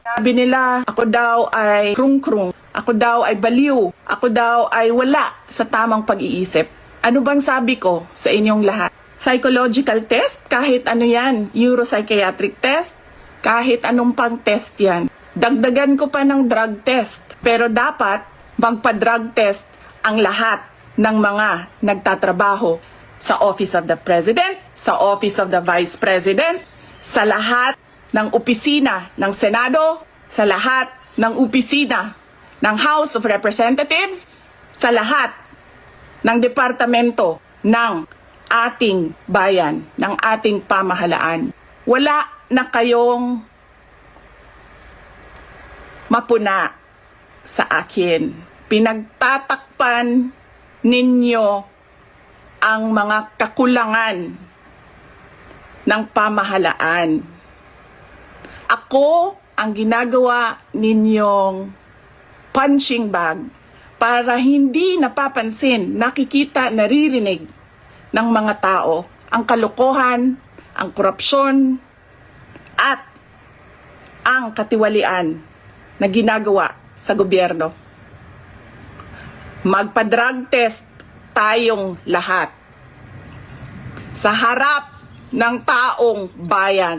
Sabi nila, ako daw ay krung-krung, ako daw ay baliw, ako daw ay wala sa tamang pag-iisip. Ano bang sabi ko sa inyong lahat? Psychological test, kahit ano yan, neuropsychiatric test, kahit anong pang test yan. Dagdagan ko pa ng drug test, pero dapat magpa-drug test ang lahat ng mga nagtatrabaho sa Office of the President, sa Office of the Vice President, sa lahat ng opisina ng Senado, sa lahat ng opisina ng House of Representatives, sa lahat ng departamento ng ating bayan, ng ating pamahalaan. Wala na kayong mapuna sa akin. Pinagtatakpan ninyo ang mga kakulangan ng pamahalaan. Ako ang ginagawa ninyong punching bag para hindi napapansin, nakikita, naririnig ng mga tao ang kalokohan, ang korupsyon, at ang katiwalian na ginagawa sa gobyerno. Magpa-drug test tayong lahat sa harap ng taong bayan.